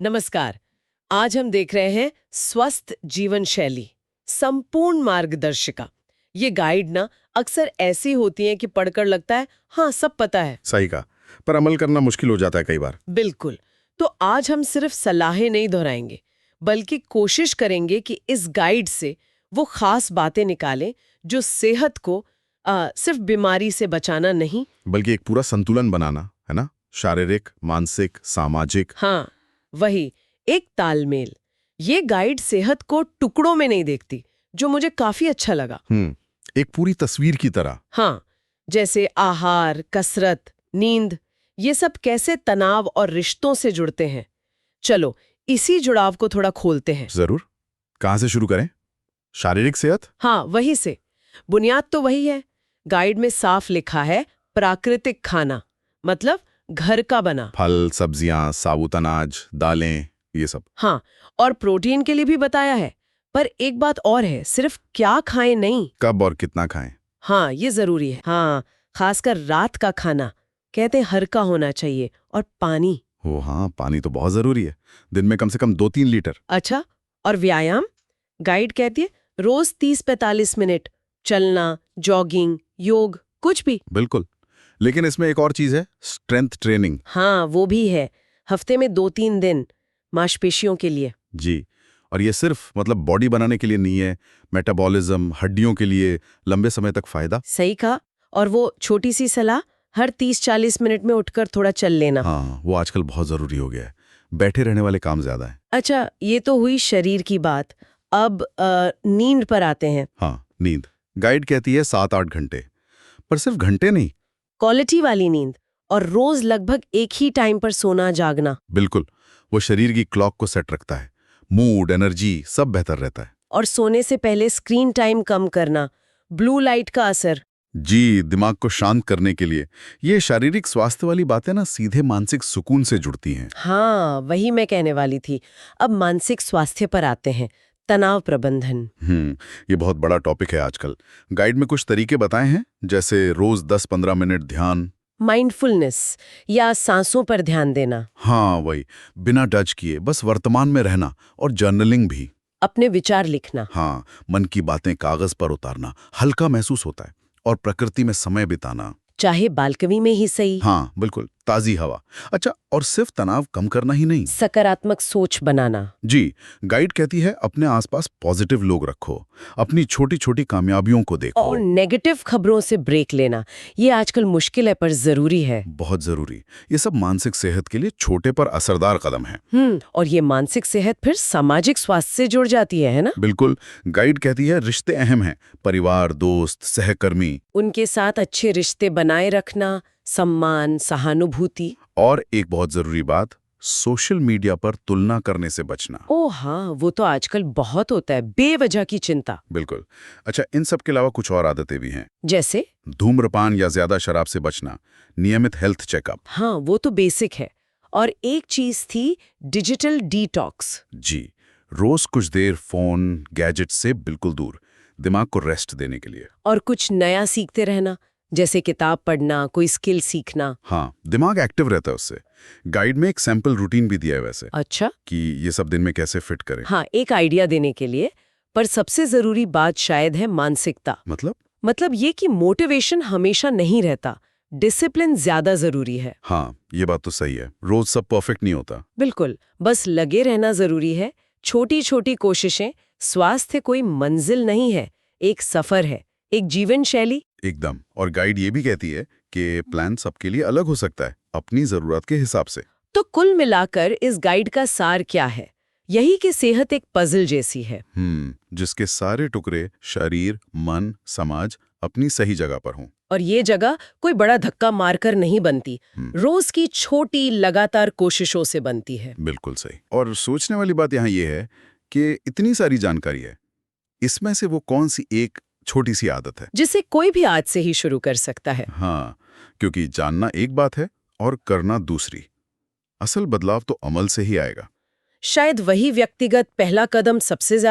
नमस्कार। आज हम देख रहे हैं स्वस्थ जीवन शैली, संपूर्ण मार्गदर्शिका। ये गाइड ना अक्सर ऐसी होती हैं कि पढ़कर लगता है हाँ सब पता है। सही कहा, पर अमल करना मुश्किल हो जाता है कई बार। बिल्कुल। तो आज हम सिर्फ सलाहें नहीं दोहराएंगे, बल्कि कोशिश करेंगे कि इस गाइड से वो खास बातें निकालें जो सेहत को सिर्फ बीमारी से बचाना नहीं, बल्कि एक पूरा संतुलन बनाना है ना, शारीरिक, मानसिक, सामाजिक। हाँ वही, एक तालमेल। ये गाइड सेहत को टुकड़ों में नहीं देखती, जो मुझे काफी अच्छा लगा। एक पूरी तस्वीर की तरह। हाँ, जैसे आहार, कसरत, नींद, ये सब कैसे तनाव और रिश्तों से जुड़ते हैं। चलो इसी जुड़ाव को थोड़ा खोलते हैं। जरूर। कहाँ से शुरू करें? शारीरिक सेहत? हाँ वही से। बुनियाद तो वही है। गाइड में साफ लिखा है प्राकृतिक खाना, मतलब घर का बना। फल, सब्जियां, साबुत अनाज, दालें, ये सब। हाँ, और प्रोटीन के लिए भी बताया है। पर एक बात और है, सिर्फ क्या खाएं नहीं, कब और कितना खाएं। हाँ ये जरूरी है। हाँ, खासकर रात का खाना कहते हैं हल्का होना चाहिए। और पानी। ओ हाँ, पानी तो बहुत जरूरी है। दिन में कम से कम 2-3 लीटर। अच्छा, और व्यायाम? गाइड कहती है रोज 30-45 मिनट चलना, जॉगिंग, योग, कुछ भी। बिल्कुल। लेकिन इसमें एक और चीज है, स्ट्रेंथ ट्रेनिंग। हाँ वो भी है, हफ्ते में 2-3 दिन मांसपेशियों के लिए। जी। और ये सिर्फ मतलब बॉडी बनाने के लिए नहीं है, मेटाबॉलिज्म, हड्डियों के लिए लंबे समय तक फायदा। सही कहा। और वो छोटी सी सलाह, हर 30-40 मिनट में उठकर थोड़ा चल लेना। हाँ, वो आजकल बहुत जरूरी हो गया है। बैठे रहने वाले काम ज्यादा है। अच्छा, ये तो हुई शरीर की बात। अब नींद पर आते हैं। हाँ, नींद। गाइड कहती है 7-8 घंटे, पर सिर्फ घंटे नहीं। क्वालिटी वाली नींद, और रोज लगभग एक ही टाइम पर सोना जागना। बिल्कुल। वो शरीर की क्लॉक को सेट रखता है, मूड, एनर्जी सब बेहतर रहता है। और सोने से पहले स्क्रीन टाइम कम करना, ब्लू लाइट का असर। जी, दिमाग को शांत करने के लिए। ये शारीरिक स्वास्थ्य वाली बातें ना सीधे मानसिक सुकून से जुड़ती हैं। हाँ वही मैं कहने वाली थी। अब मानसिक स्वास्थ्य पर आते हैं, तनाव प्रबंधन। ये बहुत बड़ा टॉपिक है आजकल। गाइड में कुछ तरीके बताए हैं, जैसे रोज 10-15 मिनट ध्यान, माइंडफुलनेस या सांसों पर ध्यान देना। हाँ वही, बिना टच किए बस वर्तमान में रहना, और जर्नलिंग भी। अपने विचार लिखना। हाँ, मन की बातें कागज पर उतारना हल्का महसूस होता है। और प्रकृति में समय बिताना, चाहे बालकनी में ही सही। हाँ बिल्कुल, ताजी हवा। अच्छा, और सिर्फ तनाव कम करना ही नहीं, सकारात्मक सोच बनाना। जी। गाइड कहती है अपने आसपास पॉजिटिव लोग रखो, अपनी छोटी छोटी कामयाबियों को देखो। और नेगेटिव खबरों से ब्रेक लेना, ये आजकल मुश्किल है पर जरूरी है। बहुत जरूरी। ये सब मानसिक सेहत के लिए छोटे पर असरदार कदम हैं। और ये मानसिक सेहत फिर सामाजिक स्वास्थ्य से जुड़ जाती है ना? बिल्कुल। गाइड कहती है रिश्ते अहम हैं, परिवार, दोस्त, सहकर्मी। उनके साथ अच्छे रिश्ते बनाए रखना, सम्मान, सहानुभूति। और एक बहुत जरूरी बात, सोशल मीडिया पर तुलना करने से बचना। ओ हाँ, वो तो आजकल बहुत होता है, बेवजह की चिंता। बिल्कुल। अच्छा, इन सब के अलावा कुछ और आदतें भी हैं, जैसे धूम्रपान या ज्यादा शराब से बचना, नियमित हेल्थ चेकअप। हाँ वो तो बेसिक है। और एक चीज थी डिजिटल डिटॉक्स। जी, रोज कुछ देर फोन, गैजेट से बिल्कुल दूर, दिमाग को रेस्ट देने के लिए। और कुछ नया सीखते रहना, जैसे किताब पढ़ना, कोई स्किल सीखना। हाँ, दिमाग एक्टिव रहता है उससे। गाइड में एक सैंपल रूटीन भी दिया है वैसे, अच्छा, कि ये सब दिन में कैसे फिट करें। हाँ एक आइडिया देने के लिए। पर सबसे जरूरी बात शायद है मानसिकता। मतलब ये कि मोटिवेशन हमेशा नहीं रहता, डिसिप्लिन ज्यादा जरूरी है। हाँ, ये बात तो सही है, रोज सब परफेक्ट नहीं होता। बिल्कुल, बस लगे रहना जरूरी है। छोटी छोटी कोशिशें। स्वास्थ्य कोई मंजिल नहीं है, एक सफर है, एक जीवन शैली। एकदम। और गाइड ये भी कहती है कि प्लान सबके लिए अलग हो सकता है, अपनी जरूरत के हिसाब से। तो कुल मिलाकर इस गाइड का सार क्या है? यही कि सेहत एक पजल जैसी है, जिसके सारे टुकड़े, शरीर, मन, समाज, अपनी सही जगह पर हों। और ये जगह कोई बड़ा धक्का मारकर नहीं बनती, रोज की छोटी लगातार कोशिशों से बनती है। बिल्कुल सही। और सोचने वाली बात यहाँ ये है कि इतनी सारी जानकारी है, इसमें से वो कौन सी एक छोटी सी आदत है जिसे कोई भी आज से ही शुरू कर सकता है। हाँ, क्योंकि जानना एक बात है और करना दूसरी। असल बदलाव तो अमल से ही आएगा। शायद वही व्यक्तिगत पहला कदम सबसे ज्यादा